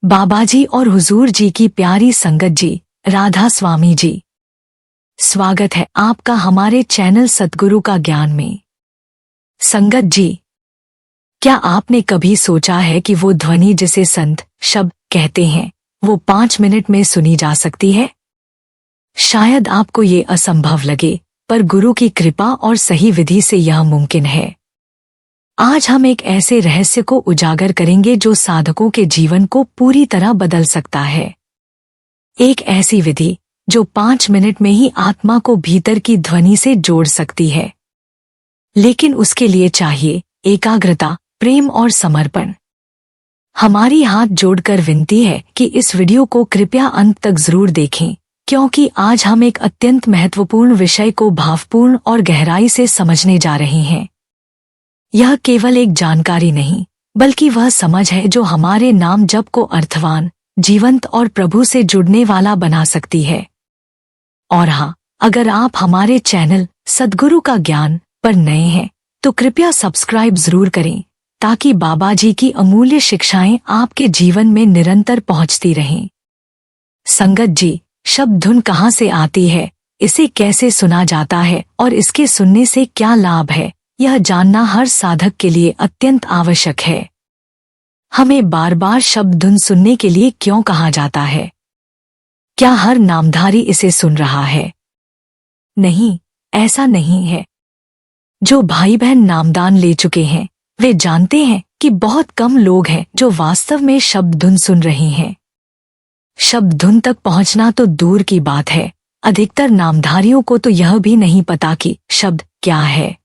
बाबाजी और हुजूर जी की प्यारी संगत जी, राधा स्वामी जी, स्वागत है आपका हमारे चैनल सतगुरु का ज्ञान में। संगत जी, क्या आपने कभी सोचा है कि वो ध्वनि जिसे संत शब्द कहते हैं वो 5 मिनट में सुनी जा सकती है? शायद आपको ये असंभव लगे, पर गुरु की कृपा और सही विधि से यह मुमकिन है। आज हम एक ऐसे रहस्य को उजागर करेंगे जो साधकों के जीवन को पूरी तरह बदल सकता है। एक ऐसी विधि जो 5 मिनट में ही आत्मा को भीतर की ध्वनि से जोड़ सकती है। लेकिन उसके लिए चाहिए एकाग्रता, प्रेम और समर्पण। हमारी हाथ जोड़कर विनती है कि इस वीडियो को कृपया अंत तक जरूर देखें, क्योंकि आज हम एक अत्यंत महत्वपूर्ण विषय को भावपूर्ण और गहराई से समझने जा रहे हैं। यह केवल एक जानकारी नहीं, बल्कि वह समझ है जो हमारे नाम जप को अर्थवान, जीवंत और प्रभु से जुड़ने वाला बना सकती है। और हाँ, अगर आप हमारे चैनल सद्गुरु का ज्ञान पर नए हैं तो कृपया सब्सक्राइब जरूर करें, ताकि बाबा जी की अमूल्य शिक्षाएं आपके जीवन में निरंतर पहुंचती रहें। संगत जी, शब्द धुन कहाँ से आती है, इसे कैसे सुना जाता है और इसके सुनने से क्या लाभ है, यह जानना हर साधक के लिए अत्यंत आवश्यक है। हमें बार बार शब्द धुन सुनने के लिए क्यों कहा जाता है? क्या हर नामधारी इसे सुन रहा है? नहीं, ऐसा नहीं है। जो भाई बहन नामदान ले चुके हैं वे जानते हैं कि बहुत कम लोग हैं जो वास्तव में शब्द धुन सुन रहे हैं। शब्द धुन तक पहुंचना तो दूर की बात है, अधिकतर नामधारियों को तो यह भी नहीं पता कि शब्द क्या है।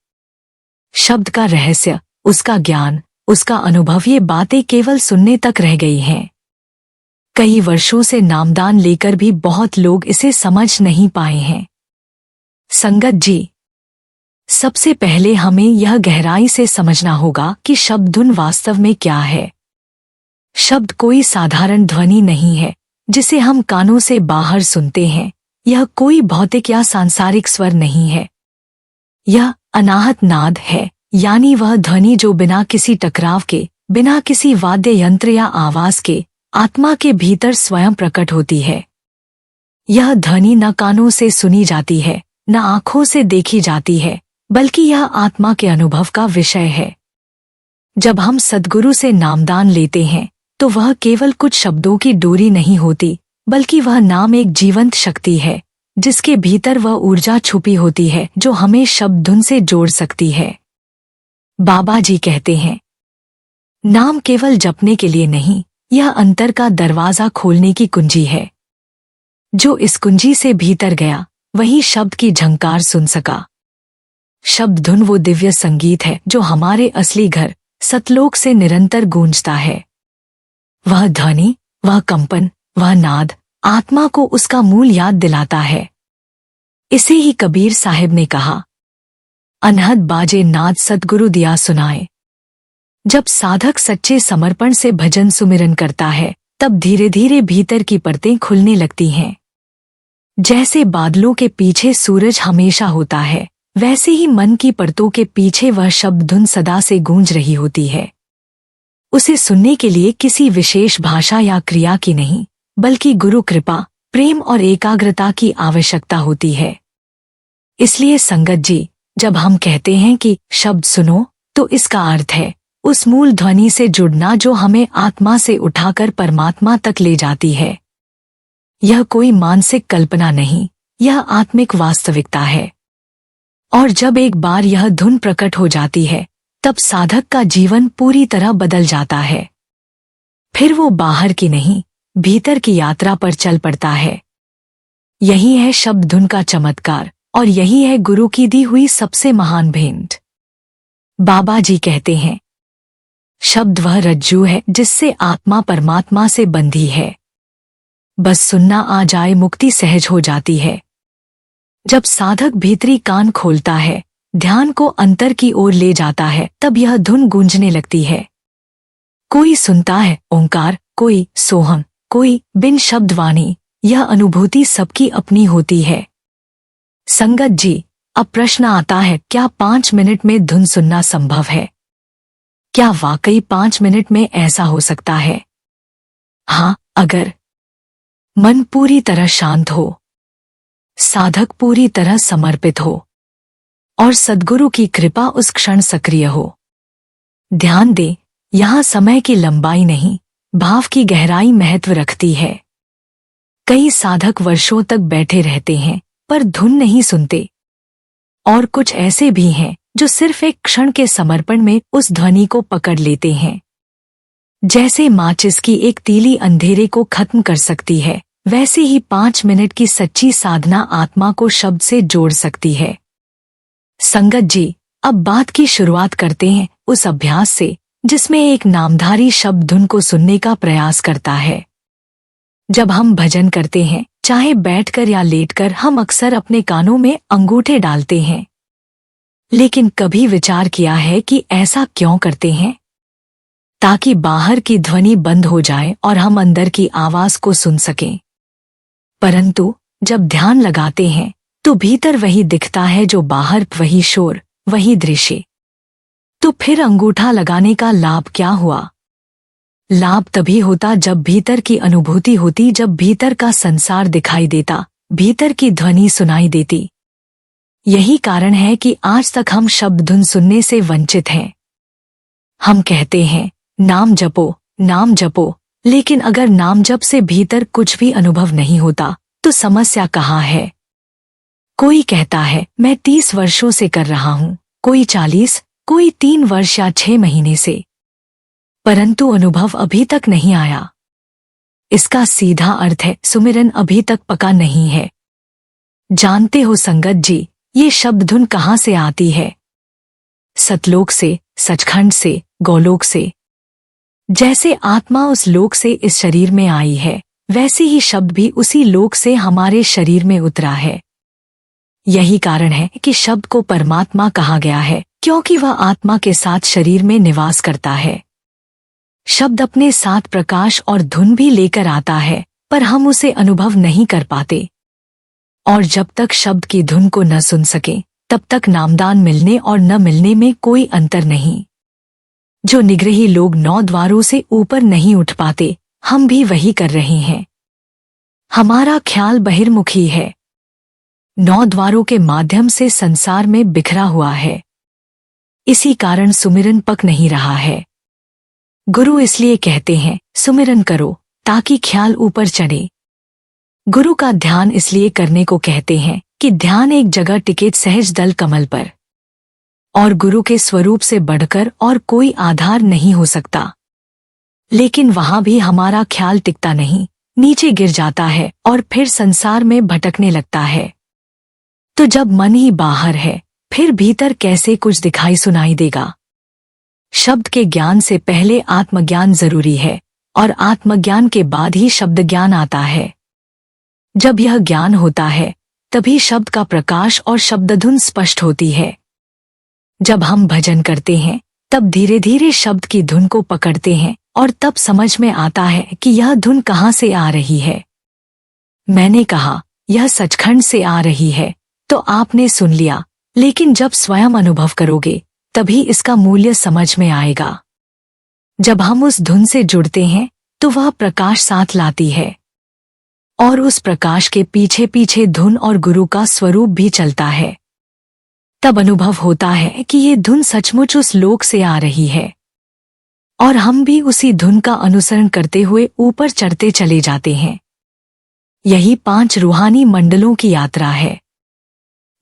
शब्द का रहस्य, उसका ज्ञान, उसका अनुभव, ये बातें केवल सुनने तक रह गई हैं। कई वर्षों से नामदान लेकर भी बहुत लोग इसे समझ नहीं पाए हैं। संगत जी, सबसे पहले हमें यह गहराई से समझना होगा कि शब्द धुन वास्तव में क्या है। शब्द कोई साधारण ध्वनि नहीं है जिसे हम कानों से बाहर सुनते हैं। यह कोई भौतिक या सांसारिक स्वर नहीं है। यह अनाहत नाद है, यानी वह ध्वनि जो बिना किसी टकराव के, बिना किसी वाद्य यंत्र या आवाज के आत्मा के भीतर स्वयं प्रकट होती है। यह ध्वनि न कानों से सुनी जाती है, न आंखों से देखी जाती है, बल्कि यह आत्मा के अनुभव का विषय है। जब हम सद्गुरु से नामदान लेते हैं तो वह केवल कुछ शब्दों की डोरी नहीं होती, बल्कि वह नाम एक जीवंत शक्ति है जिसके भीतर वह ऊर्जा छुपी होती है जो हमें शब्द धुन से जोड़ सकती है। बाबा जी कहते हैं, नाम केवल जपने के लिए नहीं, यह अंतर का दरवाजा खोलने की कुंजी है। जो इस कुंजी से भीतर गया वही शब्द की झंकार सुन सका। शब्द धुन वो दिव्य संगीत है जो हमारे असली घर सतलोक से निरंतर गूंजता है। वह ध्वनि, वह कंपन, वह नाद आत्मा को उसका मूल याद दिलाता है। इसे ही कबीर साहिब ने कहा, अनहद बाजे नाद सतगुरु दिया सुनाए। जब साधक सच्चे समर्पण से भजन सुमिरन करता है तब धीरे धीरे भीतर की परतें खुलने लगती हैं। जैसे बादलों के पीछे सूरज हमेशा होता है, वैसे ही मन की परतों के पीछे वह शब्द धुन सदा से गूंज रही होती है। उसे सुनने के लिए किसी विशेष भाषा या क्रिया की नहीं, बल्कि गुरु कृपा, प्रेम और एकाग्रता की आवश्यकता होती है। इसलिए संगत जी, जब हम कहते हैं कि शब्द सुनो, तो इसका अर्थ है उस मूल ध्वनि से जुड़ना जो हमें आत्मा से उठाकर परमात्मा तक ले जाती है। यह कोई मानसिक कल्पना नहीं, यह आत्मिक वास्तविकता है। और जब एक बार यह धुन प्रकट हो जाती है तब साधक का जीवन पूरी तरह बदल जाता है। फिर वो बाहर की नहीं, भीतर की यात्रा पर चल पड़ता है। यही है शब्द धुन का चमत्कार, और यही है गुरु की दी हुई सबसे महान भेंट। बाबा जी कहते हैं, शब्द वह रज्जू है जिससे आत्मा परमात्मा से बंधी है। बस सुनना आ जाए, मुक्ति सहज हो जाती है। जब साधक भीतरी कान खोलता है, ध्यान को अंतर की ओर ले जाता है, तब यह धुन गूंजने लगती है। कोई सुनता है ओंकार, कोई सोहम, कोई बिन शब्द वाणी। यह अनुभूति सबकी अपनी होती है। संगत जी, अब प्रश्न आता है, क्या 5 मिनट में धुन सुनना संभव है? क्या वाकई 5 मिनट में ऐसा हो सकता है? हाँ, अगर मन पूरी तरह शांत हो, साधक पूरी तरह समर्पित हो और सद्गुरु की कृपा उस क्षण सक्रिय हो। ध्यान दे, यहाँ समय की लंबाई नहीं, भाव की गहराई महत्व रखती है। कई साधक वर्षों तक बैठे रहते हैं पर धुन नहीं सुनते, और कुछ ऐसे भी हैं जो सिर्फ एक क्षण के समर्पण में उस ध्वनि को पकड़ लेते हैं। जैसे माचिस की एक तीली अंधेरे को खत्म कर सकती है, वैसे ही 5 मिनट की सच्ची साधना आत्मा को शब्द से जोड़ सकती है। संगत जी, अब बात की शुरुआत करते हैं उस अभ्यास से जिसमें एक नामधारी शब्द धुन को सुनने का प्रयास करता है। जब हम भजन करते हैं, चाहे बैठकर या लेटकर, हम अक्सर अपने कानों में अंगूठे डालते हैं। लेकिन कभी विचार किया है कि ऐसा क्यों करते हैं? ताकि बाहर की ध्वनि बंद हो जाए और हम अंदर की आवाज को सुन सकें। परंतु जब ध्यान लगाते हैं तो भीतर वही दिखता है जो बाहर, वही शोर, वही दृश्य। तो फिर अंगूठा लगाने का लाभ क्या हुआ? लाभ तभी होता जब भीतर की अनुभूति होती, जब भीतर का संसार दिखाई देता, भीतर की ध्वनि सुनाई देती। यही कारण है कि आज तक हम शब्द धुन सुनने से वंचित हैं। हम कहते हैं नाम जपो, नाम जपो, लेकिन अगर नाम जप से भीतर कुछ भी अनुभव नहीं होता तो समस्या कहाँ है? कोई कहता है मैं 30 वर्षों से कर रहा हूँ, कोई 40, कोई 3 वर्ष या 6 महीने से, परंतु अनुभव अभी तक नहीं आया। इसका सीधा अर्थ है सुमिरन अभी तक पका नहीं है। जानते हो संगत जी, ये शब्द धुन कहाँ से आती है? सतलोक से, सचखंड से, गौलोक से। जैसे आत्मा उस लोक से इस शरीर में आई है, वैसे ही शब्द भी उसी लोक से हमारे शरीर में उतरा है। यही कारण है कि शब्द को परमात्मा कहा गया है, क्योंकि वह आत्मा के साथ शरीर में निवास करता है। शब्द अपने साथ प्रकाश और धुन भी लेकर आता है, पर हम उसे अनुभव नहीं कर पाते। और जब तक शब्द की धुन को न सुन सके, तब तक नामदान मिलने और न मिलने में कोई अंतर नहीं। जो निग्रही लोग 9 द्वारों से ऊपर नहीं उठ पाते, हम भी वही कर रहे हैं। हमारा ख्याल बहिर्मुखी है, 9 द्वारों के माध्यम से संसार में बिखरा हुआ है। इसी कारण सुमिरन पक नहीं रहा है। गुरु इसलिए कहते हैं सुमिरन करो ताकि ख्याल ऊपर चढ़े। गुरु का ध्यान इसलिए करने को कहते हैं कि ध्यान एक जगह टिके सहज दल कमल पर, और गुरु के स्वरूप से बढ़कर और कोई आधार नहीं हो सकता। लेकिन वहां भी हमारा ख्याल टिकता नहीं, नीचे गिर जाता है और फिर संसार में भटकने लगता है। तो जब मन ही बाहर है, फिर भीतर कैसे कुछ दिखाई सुनाई देगा? शब्द के ज्ञान से पहले आत्मज्ञान जरूरी है, और आत्मज्ञान के बाद ही शब्द ज्ञान आता है। जब यह ज्ञान होता है, तभी शब्द का प्रकाश और शब्दधुन स्पष्ट होती है। जब हम भजन करते हैं, तब धीरे धीरे शब्द की धुन को पकड़ते हैं और तब समझ में आता है कि यह धुन कहाँ से आ रही है। मैंने कहा यह सचखंड से आ रही है, तो आपने सुन लिया, लेकिन जब स्वयं अनुभव करोगे तभी इसका मूल्य समझ में आएगा। जब हम उस धुन से जुड़ते हैं तो वह प्रकाश साथ लाती है, और उस प्रकाश के पीछे पीछे धुन और गुरु का स्वरूप भी चलता है। तब अनुभव होता है कि ये धुन सचमुच उस लोक से आ रही है, और हम भी उसी धुन का अनुसरण करते हुए ऊपर चढ़ते चले जाते हैं। यही 5 रूहानी मंडलों की यात्रा है।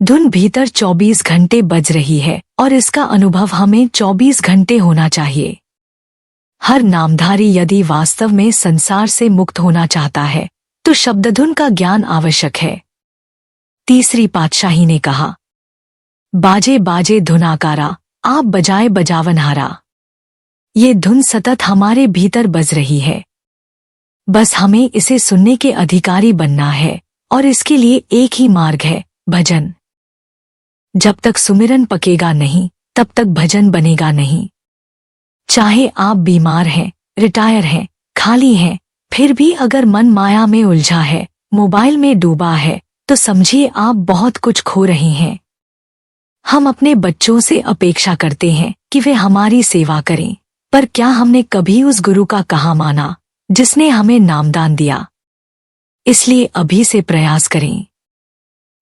धुन भीतर 24 घंटे बज रही है, और इसका अनुभव हमें 24 घंटे होना चाहिए। हर नामधारी यदि वास्तव में संसार से मुक्त होना चाहता है तो शब्दधुन का ज्ञान आवश्यक है। तीसरी पातशाही ने कहा, बाजे बाजे धुनाकारा, आप बजाए बजावनहारा। ये धुन सतत हमारे भीतर बज रही है, बस हमें इसे सुनने के अधिकारी बनना है, और इसके लिए एक ही मार्ग है, भजन। जब तक सुमिरन पकेगा नहीं, तब तक भजन बनेगा नहीं। चाहे आप बीमार हैं, रिटायर हैं, खाली हैं, फिर भी अगर मन माया में उलझा है, मोबाइल में डूबा है, तो समझिए आप बहुत कुछ खो रहे हैं। हम अपने बच्चों से अपेक्षा करते हैं कि वे हमारी सेवा करें, पर क्या हमने कभी उस गुरु का कहा माना जिसने हमें नामदान दिया। इसलिए अभी से प्रयास करें।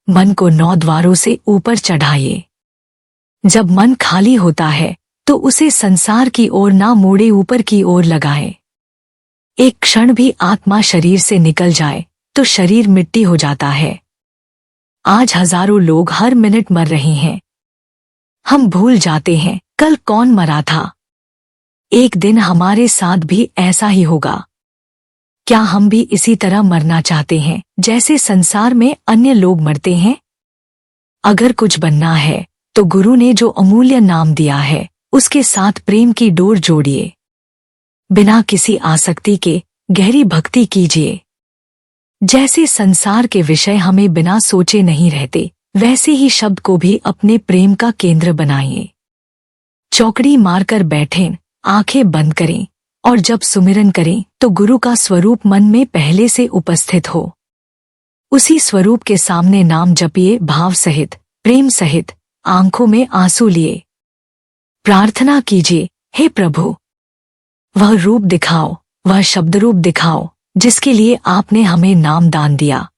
मन को 9 द्वारों से ऊपर चढ़ाइए। जब मन खाली होता है तो उसे संसार की ओर ना मोड़े, ऊपर की ओर लगाए। एक क्षण भी आत्मा शरीर से निकल जाए तो शरीर मिट्टी हो जाता है। आज हजारों लोग हर मिनट मर रहे हैं। हम भूल जाते हैं कल कौन मरा था। एक दिन हमारे साथ भी ऐसा ही होगा। क्या हम भी इसी तरह मरना चाहते हैं जैसे संसार में अन्य लोग मरते हैं? अगर कुछ बनना है तो गुरु ने जो अमूल्य नाम दिया है उसके साथ प्रेम की डोर जोड़िए। बिना किसी आसक्ति के गहरी भक्ति कीजिए। जैसे संसार के विषय हमें बिना सोचे नहीं रहते, वैसे ही शब्द को भी अपने प्रेम का केंद्र बनाइए। चौकड़ी मारकर बैठें, आंखें बंद करें और जब सुमिरन करें तो गुरु का स्वरूप मन में पहले से उपस्थित हो। उसी स्वरूप के सामने नाम जपिए, भाव सहित, प्रेम सहित, आंखों में आंसू लिए। प्रार्थना कीजिए, हे प्रभु, वह रूप दिखाओ, वह शब्द रूप दिखाओ जिसके लिए आपने हमें नाम दान दिया।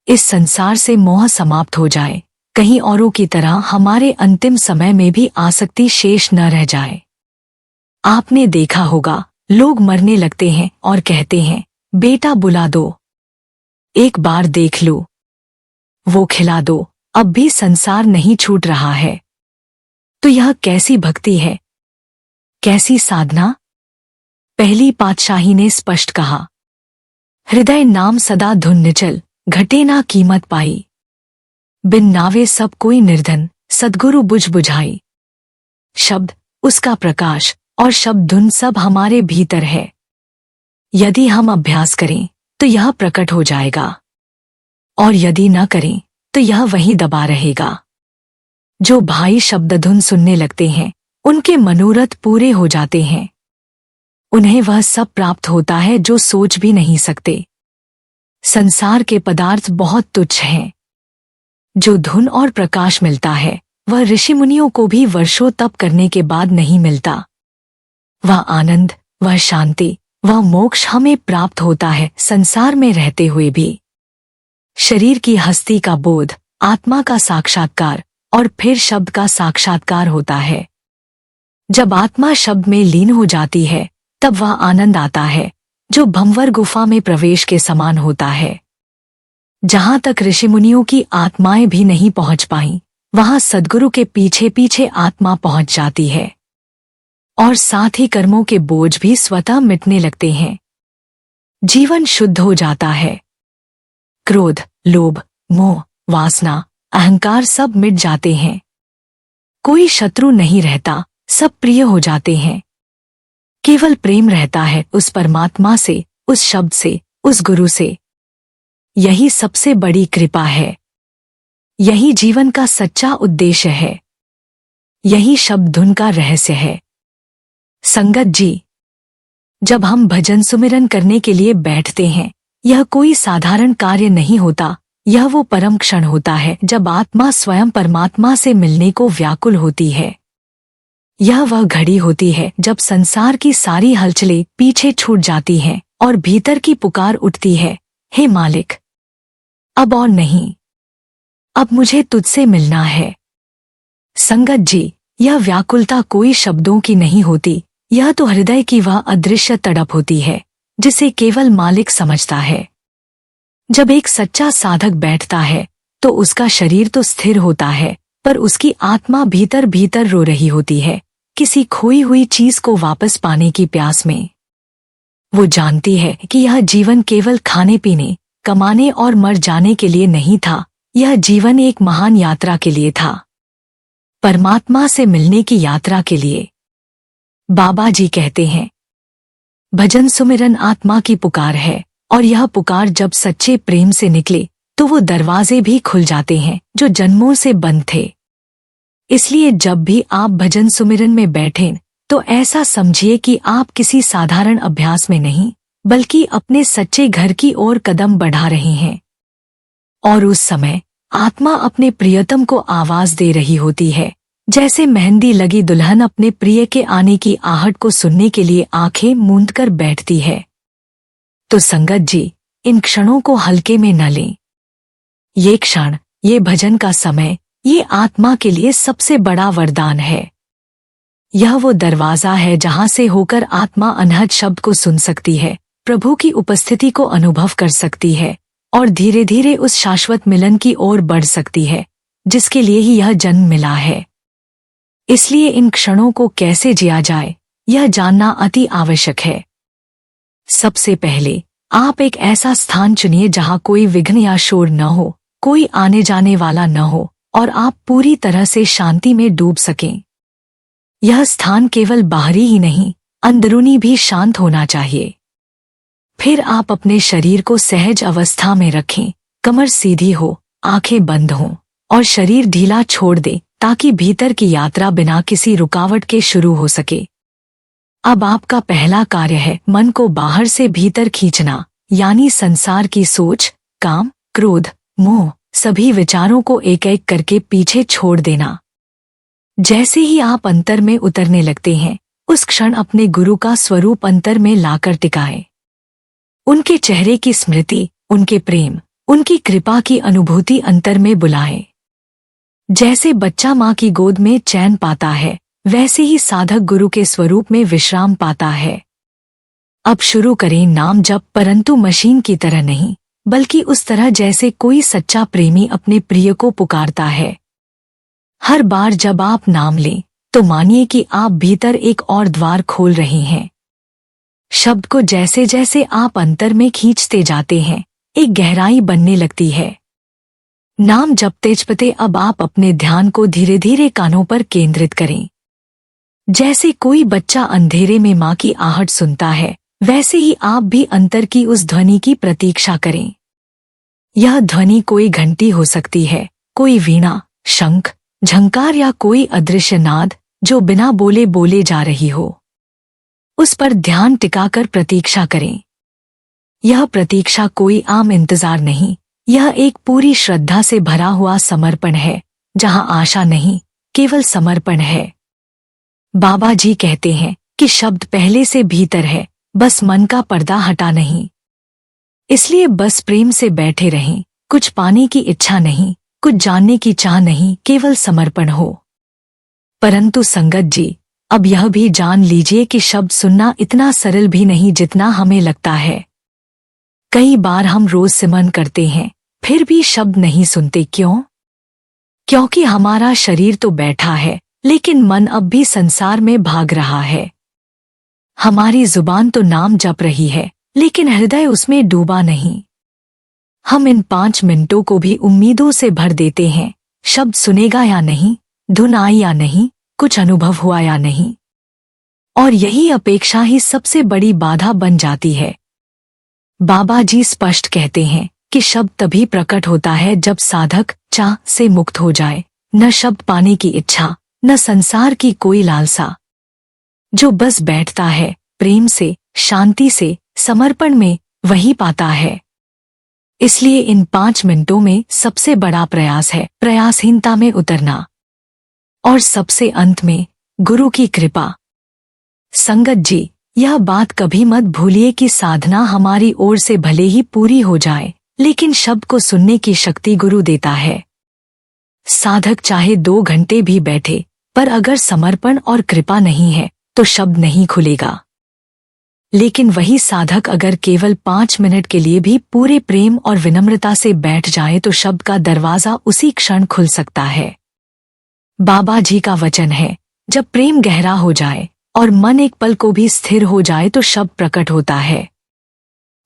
इस संसार से मोह समाप्त हो जाए, कहीं औरों की तरह हमारे अंतिम समय में भी आसक्ति शेष न रह जाए। आपने देखा होगा, लोग मरने लगते हैं और कहते हैं, बेटा बुला दो, एक बार देख लो, वो खिला दो, अब भी संसार नहीं छूट रहा है। तो यह कैसी भक्ति है, कैसी साधना? पहली पातशाही ने स्पष्ट कहा, हृदय नाम सदा धुन निचल, घटे ना कीमत पाई। बिन नावे सब कोई निर्धन, सद्गुरु बुझ बुझाई। शब्द उसका प्रकाश और शब्द धुन सब हमारे भीतर है। यदि हम अभ्यास करें तो यह प्रकट हो जाएगा और यदि न करें तो यह वहीं दबा रहेगा। जो भाई शब्द धुन सुनने लगते हैं उनके मनोरथ पूरे हो जाते हैं। उन्हें वह सब प्राप्त होता है जो सोच भी नहीं सकते। संसार के पदार्थ बहुत तुच्छ हैं। जो धुन और प्रकाश मिलता है वह ऋषि मुनियों को भी वर्षों तप करने के बाद नहीं मिलता। वह आनंद, वह शांति, वह मोक्ष हमें प्राप्त होता है संसार में रहते हुए भी। शरीर की हस्ती का बोध, आत्मा का साक्षात्कार और फिर शब्द का साक्षात्कार होता है। जब आत्मा शब्द में लीन हो जाती है तब वह आनंद आता है जो भंवर गुफा में प्रवेश के समान होता है। जहां तक ऋषि मुनियों की आत्माएं भी नहीं पहुंच पाईं, वहां सद्गुरु के पीछे पीछे आत्मा पहुंच जाती है और साथ ही कर्मों के बोझ भी स्वतः मिटने लगते हैं। जीवन शुद्ध हो जाता है। क्रोध, लोभ, मोह, वासना, अहंकार सब मिट जाते हैं। कोई शत्रु नहीं रहता, सब प्रिय हो जाते हैं। केवल प्रेम रहता है उस परमात्मा से, उस शब्द से, उस गुरु से। यही सबसे बड़ी कृपा है। यही जीवन का सच्चा उद्देश्य है। यही शब्द धुन का रहस्य है। संगत जी, जब हम भजन सुमिरन करने के लिए बैठते हैं, यह कोई साधारण कार्य नहीं होता। यह वो परम क्षण होता है जब आत्मा स्वयं परमात्मा से मिलने को व्याकुल होती है। यह वह घड़ी होती है जब संसार की सारी हलचलें पीछे छूट जाती हैं और भीतर की पुकार उठती है, हे मालिक, अब और नहीं, अब मुझे तुझसे मिलना है। संगत जी, यह व्याकुलता कोई शब्दों की नहीं होती, यह तो हृदय की वह अदृश्य तड़प होती है जिसे केवल मालिक समझता है। जब एक सच्चा साधक बैठता है तो उसका शरीर तो स्थिर होता है, पर उसकी आत्मा भीतर भीतर रो रही होती है, किसी खोई हुई चीज को वापस पाने की प्यास में। वो जानती है कि यह जीवन केवल खाने पीने, कमाने और मर जाने के लिए नहीं था। यह जीवन एक महान यात्रा के लिए था, परमात्मा से मिलने की यात्रा के लिए। बाबा जी कहते हैं, भजन सुमिरन आत्मा की पुकार है और यह पुकार जब सच्चे प्रेम से निकले तो वो दरवाजे भी खुल जाते हैं जो जन्मों से बंद थे। इसलिए जब भी आप भजन सुमिरन में बैठें तो ऐसा समझिए कि आप किसी साधारण अभ्यास में नहीं, बल्कि अपने सच्चे घर की ओर कदम बढ़ा रहे हैं। और उस समय आत्मा अपने प्रियतम को आवाज दे रही होती है, जैसे मेहंदी लगी दुल्हन अपने प्रिय के आने की आहट को सुनने के लिए आंखें मूंदकर बैठती है। तो संगत जी, इन क्षणों को हल्के में न लें। ये क्षण, ये भजन का समय, ये आत्मा के लिए सबसे बड़ा वरदान है। यह वो दरवाजा है जहां से होकर आत्मा अनहद शब्द को सुन सकती है, प्रभु की उपस्थिति को अनुभव कर सकती है और धीरे धीरे उस शाश्वत मिलन की ओर बढ़ सकती है जिसके लिए ही यह जन्म मिला है। इसलिए इन क्षणों को कैसे जिया जाए, यह जानना अति आवश्यक है। सबसे पहले आप एक ऐसा स्थान चुनिए जहां कोई विघ्न या शोर न हो, कोई आने जाने वाला न हो और आप पूरी तरह से शांति में डूब सकें। यह स्थान केवल बाहरी ही नहीं, अंदरूनी भी शांत होना चाहिए। फिर आप अपने शरीर को सहज अवस्था में रखें, कमर सीधी हो, आंखें बंद हों और शरीर ढीला छोड़ दे ताकि भीतर की यात्रा बिना किसी रुकावट के शुरू हो सके। अब आपका पहला कार्य है मन को बाहर से भीतर खींचना, यानी संसार की सोच, काम, क्रोध, मोह, सभी विचारों को एक एक करके पीछे छोड़ देना। जैसे ही आप अंतर में उतरने लगते हैं, उस क्षण अपने गुरु का स्वरूप अंतर में लाकर टिकाएं। उनके चेहरे की स्मृति, उनके प्रेम, उनकी कृपा की अनुभूति अंतर में बुलाएं। जैसे बच्चा माँ की गोद में चैन पाता है, वैसे ही साधक गुरु के स्वरूप में विश्राम पाता है। अब शुरू करें नाम जप, परंतु मशीन की तरह नहीं, बल्कि उस तरह जैसे कोई सच्चा प्रेमी अपने प्रिय को पुकारता है। हर बार जब आप नाम लें, तो मानिए कि आप भीतर एक और द्वार खोल रहे हैं। शब्द को जैसे जैसे आप अंतर में खींचते जाते हैं, एक गहराई बनने लगती है। नाम जपते जपते अब आप अपने ध्यान को धीरे धीरे कानों पर केंद्रित करें। जैसे कोई बच्चा अंधेरे में माँ की आहट सुनता है, वैसे ही आप भी अंतर की उस ध्वनि की प्रतीक्षा करें। यह ध्वनि कोई घंटी हो सकती है, कोई वीणा, शंख, झंकार या कोई अदृश्य नाद जो बिना बोले बोले जा रही हो। उस पर ध्यान टिकाकर प्रतीक्षा करें। यह प्रतीक्षा कोई आम इंतजार नहीं, यह एक पूरी श्रद्धा से भरा हुआ समर्पण है, जहां आशा नहीं, केवल समर्पण है। बाबा जी कहते हैं कि शब्द पहले से भीतर है, बस मन का पर्दा हटा नहीं। इसलिए बस प्रेम से बैठे रहें, कुछ पाने की इच्छा नहीं, कुछ जानने की चाह नहीं, केवल समर्पण हो। परंतु संगत जी, अब यह भी जान लीजिए कि शब्द सुनना इतना सरल भी नहीं जितना हमें लगता है। कई बार हम रोज सिमरन करते हैं, फिर भी शब्द नहीं सुनते। क्यों? क्योंकि हमारा शरीर तो बैठा है, लेकिन मन अब भी संसार में भाग रहा है। हमारी जुबान तो नाम जप रही है, लेकिन हृदय उसमें डूबा नहीं। हम इन 5 मिनटों को भी उम्मीदों से भर देते हैं, शब्द सुनेगा या नहीं, धुन आई या नहीं, कुछ अनुभव हुआ या नहीं। और यही अपेक्षा ही सबसे बड़ी बाधा बन जाती है। बाबा जी स्पष्ट कहते हैं कि शब्द तभी प्रकट होता है जब साधक चाह से मुक्त हो जाए। न शब्द पाने की इच्छा, न संसार की कोई लालसा। जो बस बैठता है प्रेम से, शांति से, समर्पण में, वही पाता है। इसलिए इन 5 मिनटों में सबसे बड़ा प्रयास है प्रयासहीनता में उतरना। और सबसे अंत में गुरु की कृपा। संगत जी, यह बात कभी मत भूलिए कि साधना हमारी ओर से भले ही पूरी हो जाए, लेकिन शब्द को सुनने की शक्ति गुरु देता है। साधक चाहे 2 घंटे भी बैठे, पर अगर समर्पण और कृपा नहीं है तो शब्द नहीं खुलेगा। लेकिन वही साधक अगर केवल 5 मिनट के लिए भी पूरे प्रेम और विनम्रता से बैठ जाए तो शब्द का दरवाजा उसी क्षण खुल सकता है। बाबा जी का वचन है, जब प्रेम गहरा हो जाए और मन एक पल को भी स्थिर हो जाए तो शब्द प्रकट होता है।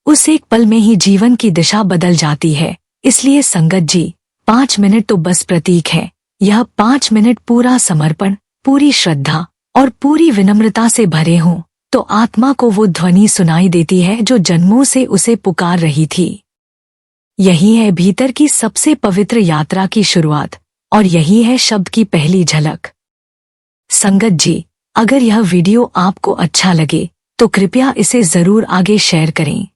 उस एक पल में ही जीवन की दिशा बदल जाती है। इसलिए संगत जी, 5 मिनट तो बस प्रतीक है। यह 5 मिनट पूरा समर्पण, पूरी श्रद्धा और पूरी विनम्रता से भरे हों तो आत्मा को वो ध्वनि सुनाई देती है जो जन्मों से उसे पुकार रही थी। यही है भीतर की सबसे पवित्र यात्रा की शुरुआत और यही है शब्द की पहली झलक। संगत जी, अगर यह वीडियो आपको अच्छा लगे तो कृपया इसे जरूर आगे शेयर करें।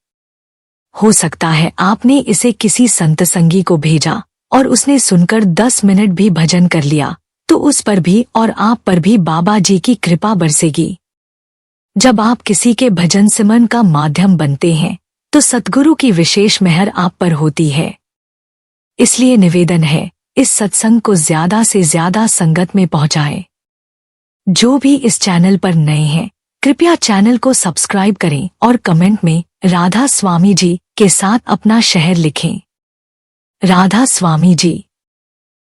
हो सकता है आपने इसे किसी संत संगी को भेजा और उसने सुनकर 10 मिनट भी भजन कर लिया, तो उस पर भी और आप पर भी बाबा जी की कृपा बरसेगी। जब आप किसी के भजन सिमरन का माध्यम बनते हैं तो सतगुरु की विशेष मेहर आप पर होती है। इसलिए निवेदन है, इस सत्संग को ज्यादा से ज्यादा संगत में पहुंचाएं। जो भी इस चैनल पर नए हैं, कृपया चैनल को सब्सक्राइब करें और कमेंट में राधा स्वामी जी के साथ अपना शहर लिखें। राधा स्वामी जी।